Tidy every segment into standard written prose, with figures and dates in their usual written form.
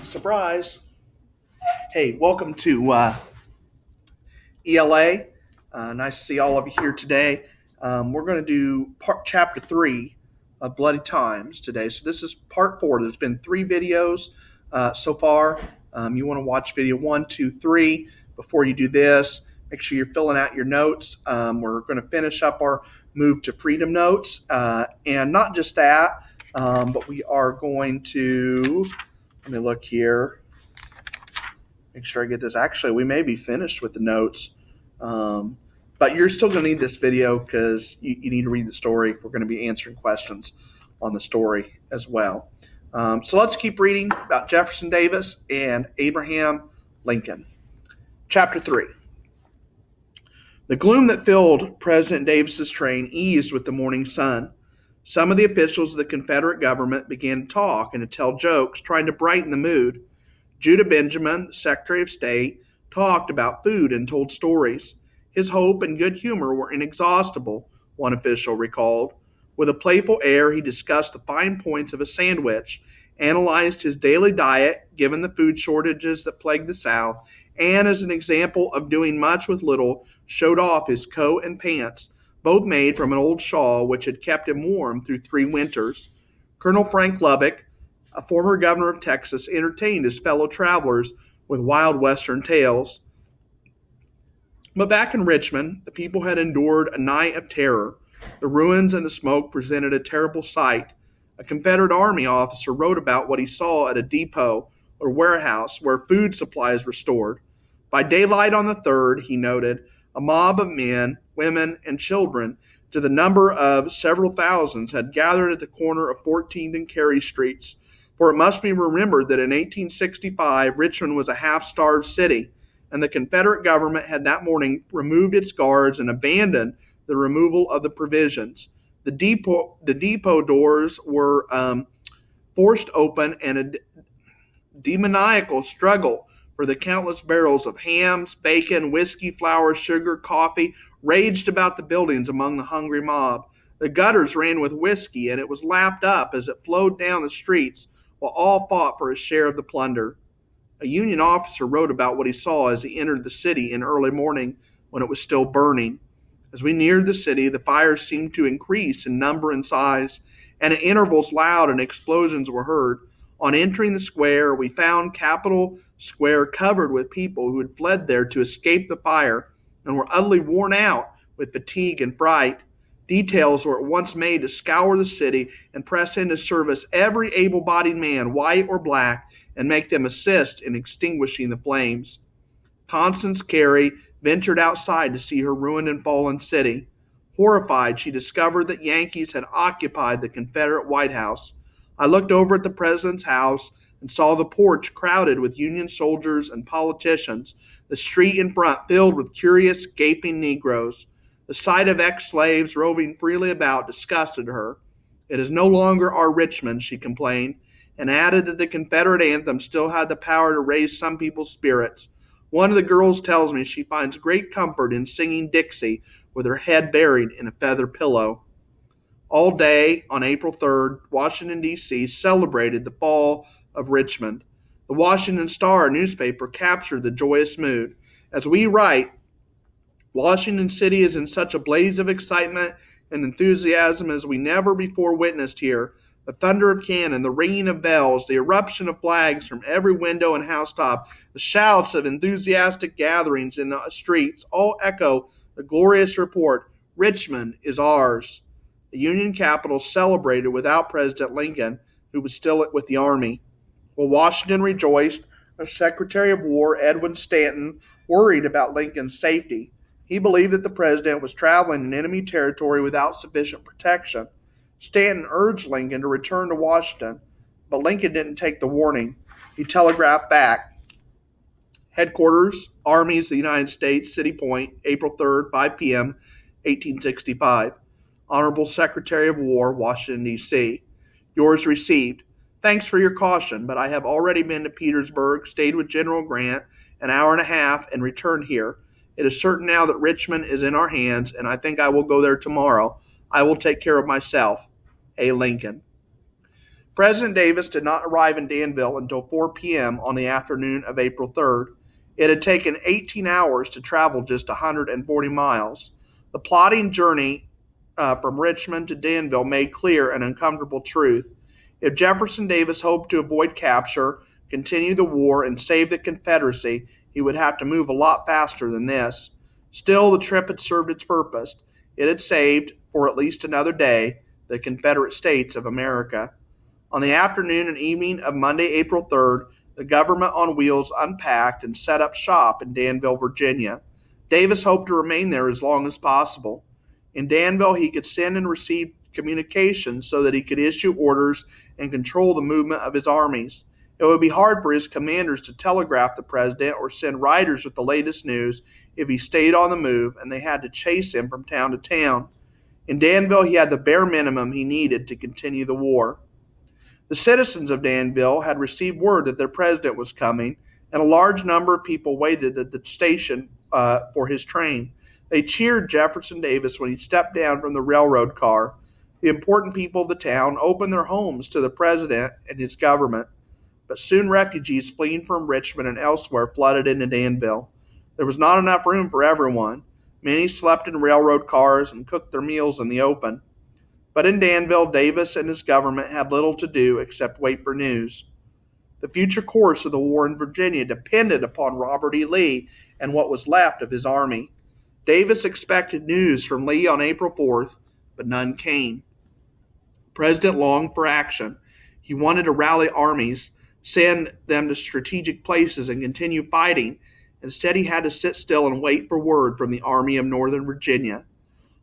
Surprise. Hey, welcome to ELA. Nice to see all of you here today. We're going to do chapter 3 of Bloody Times today. So this is part 4. There's been 3 videos so far. You want to watch video 1, 2, 3 before you do this. Make sure you're filling out your notes. We're going to finish up our Move to Freedom notes. And not just that, but we are going to, let me look here. Make sure I get this. Actually, we may be finished with the notes, but you're still going to need this video because you need to read the story. We're going to be answering questions on the story as well. So let's keep reading about Jefferson Davis and Abraham Lincoln. Chapter 3. The gloom that filled President Davis's train eased with the morning sun. Some of the officials of the Confederate government began to talk and to tell jokes, trying to brighten the mood. Judah Benjamin, Secretary of State, talked about food and told stories. His hope and good humor were inexhaustible, one official recalled. With a playful air, he discussed the fine points of a sandwich, analyzed his daily diet, given the food shortages that plagued the South, and as an example of doing much with little, showed off his coat and pants, both made from an old shawl which had kept him warm through 3 winters. Colonel Frank Lubbock, a former governor of Texas, entertained his fellow travelers with wild Western tales. But back in Richmond, the people had endured a night of terror. The ruins and the smoke presented a terrible sight. A Confederate Army officer wrote about what he saw at a depot or warehouse where food supplies were stored. By daylight on the 3rd, he noted, a mob of men, women, and children, to the number of several thousands, had gathered at the corner of 14th and Carey Streets. For it must be remembered that in 1865, Richmond was a half-starved city, and the Confederate government had that morning removed its guards and abandoned the removal of the provisions. The depot doors were forced open, and a demoniacal struggle for the countless barrels of hams, bacon, whiskey, flour, sugar, coffee raged about the buildings among the hungry mob. The gutters ran with whiskey, and it was lapped up as it flowed down the streets, while all fought for a share of the plunder. A Union officer wrote about what he saw as he entered the city in early morning when it was still burning. As we neared the city, the fires seemed to increase in number and size, and at intervals loud and explosions were heard. On entering the square, we found Capitol Square covered with people who had fled there to escape the fire and were utterly worn out with fatigue and fright. Details were at once made to scour the city and press into service every able-bodied man, white or black, and make them assist in extinguishing the flames. Constance Cary ventured outside to see her ruined and fallen city. Horrified, she discovered that Yankees had occupied the Confederate White House. I looked over at the president's house and saw the porch crowded with Union soldiers and politicians, the street in front filled with curious, gaping Negroes. The sight of ex-slaves roving freely about disgusted her. It is no longer our Richmond, she complained, and added that the Confederate anthem still had the power to raise some people's spirits. One of the girls tells me she finds great comfort in singing Dixie with her head buried in a feather pillow. All day on April 3rd, Washington, D.C. celebrated the fall of Richmond. The Washington Star newspaper captured the joyous mood. As we write, Washington City is in such a blaze of excitement and enthusiasm as we never before witnessed here. The thunder of cannon, the ringing of bells, the eruption of flags from every window and housetop, the shouts of enthusiastic gatherings in the streets all echo the glorious report, Richmond is ours. The Union capital celebrated without President Lincoln, who was still with the Army. While Washington rejoiced, the Secretary of War, Edwin Stanton, worried about Lincoln's safety. He believed that the president was traveling in enemy territory without sufficient protection. Stanton urged Lincoln to return to Washington, but Lincoln didn't take the warning. He telegraphed back, Headquarters, Armies of the United States, City Point, April 3rd, 5 p.m., 1865. Honorable Secretary of War, Washington, D.C. Yours received. Thanks for your caution, but I have already been to Petersburg, stayed with General Grant an hour and a half, and returned here. It is certain now that Richmond is in our hands, and I think I will go there tomorrow. I will take care of myself. A. Lincoln. President Davis did not arrive in Danville until 4 p.m. on the afternoon of April 3rd. It had taken 18 hours to travel just 140 miles. The plodding journey from Richmond to Danville made clear an uncomfortable truth. If Jefferson Davis hoped to avoid capture, continue the war, and save the Confederacy, he would have to move a lot faster than this. Still, the trip had served its purpose. It had saved, for at least another day, the Confederate States of America. On the afternoon and evening of Monday, April 3rd, the government on wheels unpacked and set up shop in Danville, Virginia. Davis hoped to remain there as long as possible. In Danville, he could send and receive communications so that he could issue orders and control the movement of his armies. It would be hard for his commanders to telegraph the president or send riders with the latest news if he stayed on the move and they had to chase him from town to town. In Danville, he had the bare minimum he needed to continue the war. The citizens of Danville had received word that their president was coming, and a large number of people waited at the station for his train. They cheered Jefferson Davis when he stepped down from the railroad car. The important people of the town opened their homes to the president and his government, but soon refugees fleeing from Richmond and elsewhere flooded into Danville. There was not enough room for everyone. Many slept in railroad cars and cooked their meals in the open. But in Danville, Davis and his government had little to do except wait for news. The future course of the war in Virginia depended upon Robert E. Lee and what was left of his army. Davis expected news from Lee on April 4th, but none came. The president longed for action. He wanted to rally armies, send them to strategic places, and continue fighting. Instead, he had to sit still and wait for word from the Army of Northern Virginia.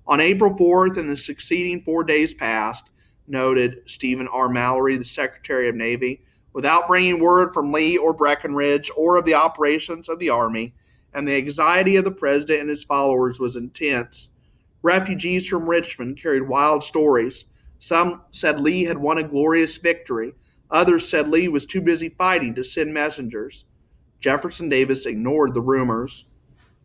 On April 4th and the succeeding 4 days past, noted Stephen R. Mallory, the Secretary of Navy, without bringing word from Lee or Breckinridge or of the operations of the Army, and the anxiety of the president and his followers was intense. Refugees from Richmond carried wild stories. Some said Lee had won a glorious victory. Others said Lee was too busy fighting to send messengers. Jefferson Davis ignored the rumors.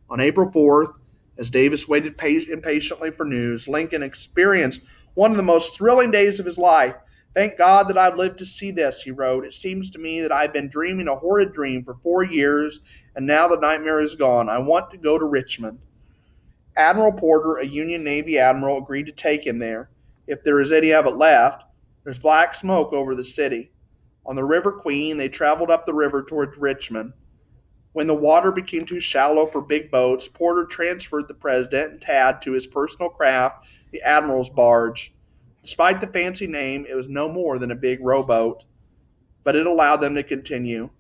On April 4th, as Davis waited impatiently for news, Lincoln experienced one of the most thrilling days of his life. "Thank God that I've lived to see this," he wrote. "It seems to me that I've been dreaming a horrid dream for 4 years, and now the nightmare is gone. I want to go to Richmond." Admiral Porter, a Union Navy admiral, agreed to take him there. If there is any of it left, there's black smoke over the city. On the River Queen, they traveled up the river towards Richmond. When the water became too shallow for big boats, Porter transferred the president and Tad to his personal craft, the admiral's barge. Despite the fancy name, it was no more than a big rowboat, but it allowed them to continue.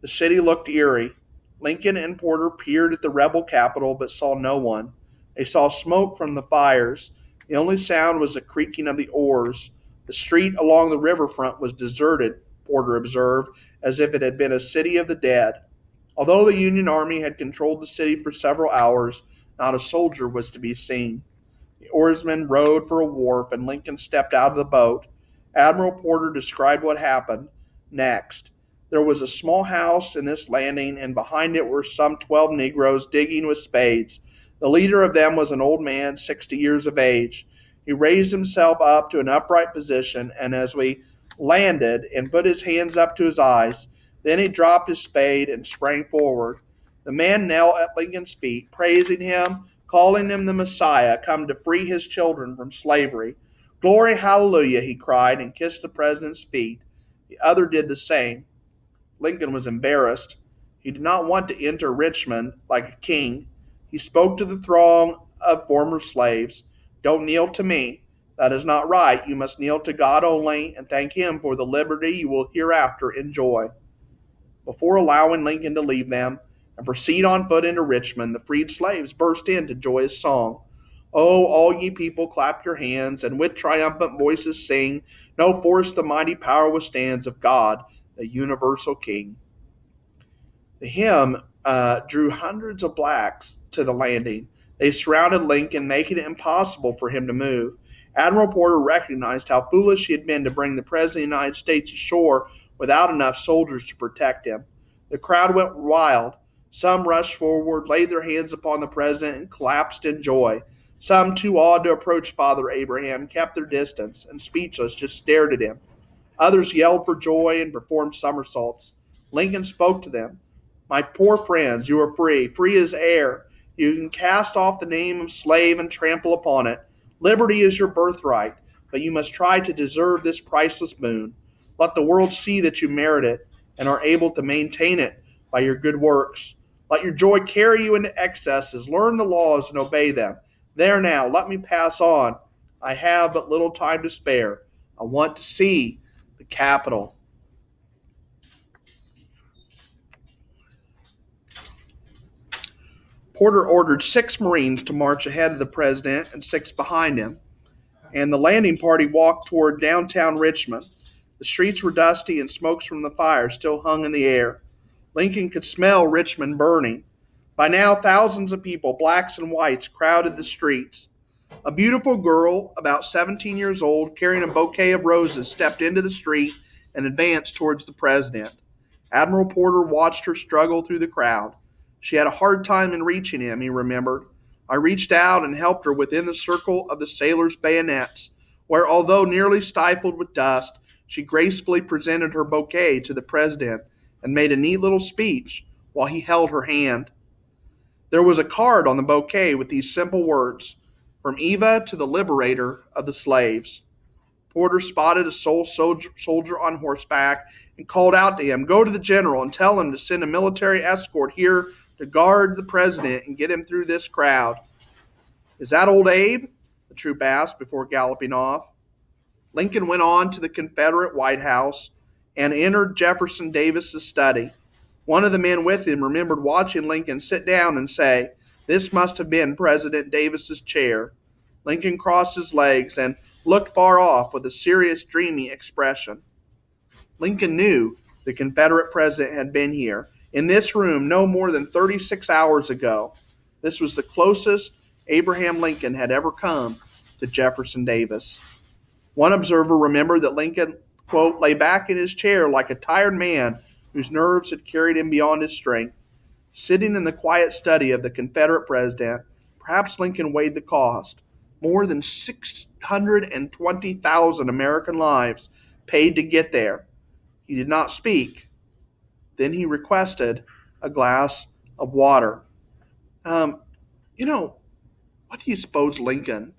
The city looked eerie. Lincoln and Porter peered at the rebel capital but saw no one. They saw smoke from the fires. The only sound was the creaking of the oars. The street along the riverfront was deserted, Porter observed, as if it had been a city of the dead. Although the Union Army had controlled the city for several hours, not a soldier was to be seen. The oarsmen rowed for a wharf, and Lincoln stepped out of the boat. Admiral Porter described what happened next. There was a small house in this landing, and behind it were some 12 Negroes digging with spades. The leader of them was an old man, 60 years of age. He raised himself up to an upright position, and as we landed and put his hands up to his eyes, then he dropped his spade and sprang forward. The man knelt at Lincoln's feet, praising him, calling him the Messiah, come to free his children from slavery. "Glory, hallelujah," he cried, and kissed the president's feet. The other did the same. Lincoln was embarrassed. He did not want to enter Richmond like a king. He spoke to the throng of former slaves. "Don't kneel to me. That is not right. You must kneel to God only and thank Him for the liberty you will hereafter enjoy." Before allowing Lincoln to leave them and proceed on foot into Richmond, the freed slaves burst into joyous song. "Oh, all ye people, clap your hands, and with triumphant voices sing, no force the mighty power withstands of God, the universal King." The hymn drew hundreds of blacks to the landing. They surrounded Lincoln, making it impossible for him to move. Admiral Porter recognized how foolish he had been to bring the President of the United States ashore without enough soldiers to protect him. The crowd went wild. Some rushed forward, laid their hands upon the President, and collapsed in joy. Some, too awed to approach Father Abraham, kept their distance and, speechless, just stared at him. Others yelled for joy and performed somersaults. Lincoln spoke to them. My poor friends, you are free, free as air. You can cast off the name of slave and trample upon it. Liberty is your birthright, but you must try to deserve this priceless boon. Let the world see that you merit it and are able to maintain it by your good works. Let your joy carry you into excesses. Learn the laws and obey them. There now, let me pass on. I have but little time to spare. I want to see the Capitol. Porter ordered 6 Marines to march ahead of the president and 6 behind him, and the landing party walked toward downtown Richmond. The streets were dusty and smokes from the fire still hung in the air. Lincoln could smell Richmond burning. By now, thousands of people, blacks and whites, crowded the streets. A beautiful girl, about 17 years old, carrying a bouquet of roses, stepped into the street and advanced towards the president. Admiral Porter watched her struggle through the crowd. She had a hard time in reaching him, he remembered. I reached out and helped her within the circle of the sailors' bayonets, where, although nearly stifled with dust, she gracefully presented her bouquet to the president and made a neat little speech while he held her hand. There was a card on the bouquet with these simple words, "From Eva to the liberator of the slaves." Porter spotted a soldier on horseback and called out to him, "Go to the general and tell him to send a military escort here to guard the president and get him through this crowd." "Is that old Abe?" the troop asked before galloping off. Lincoln went on to the Confederate White House and entered Jefferson Davis's study. One of the men with him remembered watching Lincoln sit down and say, "This must have been President Davis's chair." Lincoln crossed his legs and looked far off with a serious, dreamy expression. Lincoln knew the Confederate president had been here, in this room, no more than 36 hours ago. This was the closest Abraham Lincoln had ever come to Jefferson Davis. One observer remembered that Lincoln, quote, lay back in his chair like a tired man whose nerves had carried him beyond his strength. Sitting in the quiet study of the Confederate president, perhaps Lincoln weighed the cost. More than 620,000 American lives paid to get there. He did not speak. Then he requested a glass of water. What do you suppose Lincoln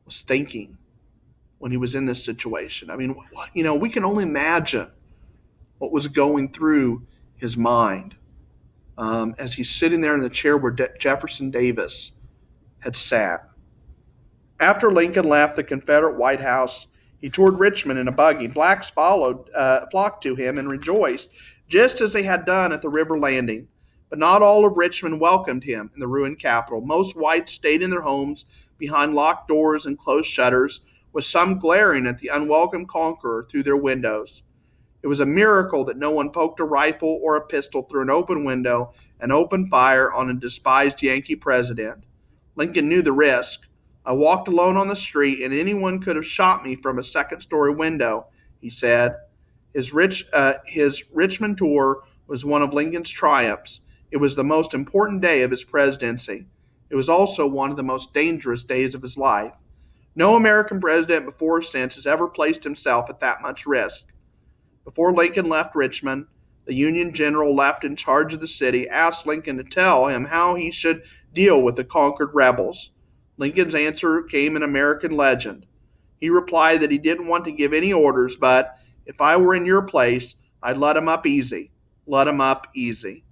was thinking when he was in this situation? I mean, we can only imagine what was going through his mind as he's sitting there in the chair where Jefferson Davis had sat. After Lincoln left the Confederate White House, he toured Richmond in a buggy. Blacks flocked to him and rejoiced, just as they had done at the river landing. But not all of Richmond welcomed him in the ruined capital. Most whites stayed in their homes behind locked doors and closed shutters, with some glaring at the unwelcome conqueror through their windows. It was a miracle that no one poked a rifle or a pistol through an open window and opened fire on a despised Yankee president. Lincoln knew the risk. "I walked alone on the street, and anyone could have shot me from a second-story window," he said. His Richmond tour was one of Lincoln's triumphs. It was the most important day of his presidency. It was also one of the most dangerous days of his life. No American president before or since has ever placed himself at that much risk. Before Lincoln left Richmond, the Union general left in charge of the city asked Lincoln to tell him how he should deal with the conquered rebels. Lincoln's answer came in American legend. He replied that he didn't want to give any orders, but if I were in your place, I'd let 'em up easy. Let 'em up easy.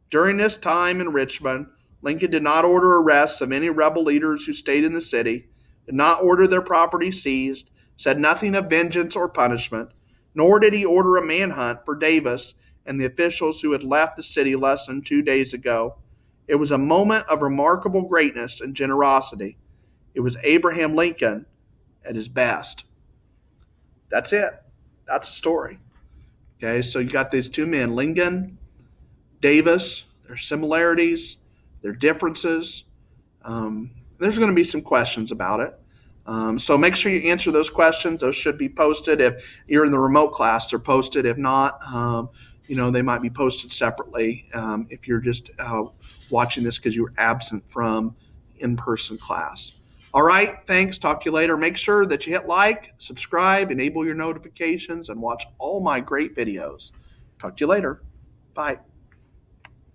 During this time in Richmond, Lincoln did not order arrests of any rebel leaders who stayed in the city, did not order their property seized, said nothing of vengeance or punishment, nor did he order a manhunt for Davis and the officials who had left the city less than 2 days ago. It was a moment of remarkable greatness and generosity. It was Abraham Lincoln at his best. That's it. That's the story. Okay, so you got these two men, Lincoln, Davis, their similarities, their differences. There's going to be some questions about it. So make sure you answer those questions. Those should be posted. If you're in the remote class, they're posted. If not, they might be posted separately if you're just watching this because you were absent from in-person class. All right, thanks. Talk to you later. Make sure that you hit like, subscribe, enable your notifications, and watch all my great videos. Talk to you later. Bye.